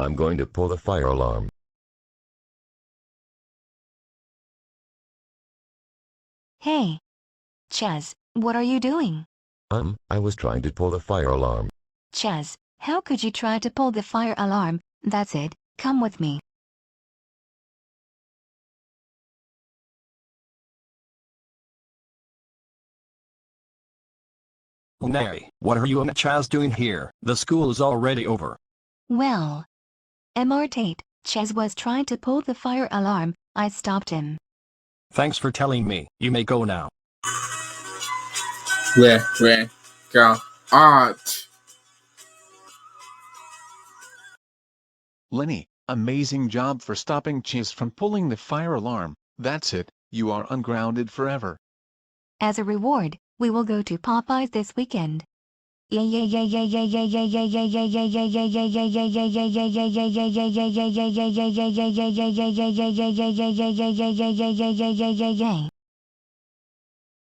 I'm going to pull the fire alarm. Hey, Chaz, what are you doing? I was trying to pull the fire alarm. Chaz, how could you try to pull the fire alarm? That's it, come with me. Leni, what are you and Chaz doing here? The school is already over. Well, Tate, Chaz was trying to pull the fire alarm, I stopped him. Thanks for telling me. You may go now. Where, go, art. Leni, amazing job for stopping Chaz from pulling the fire alarm. That's it, you are ungrounded forever. As a reward, we will go to Popeyes this weekend.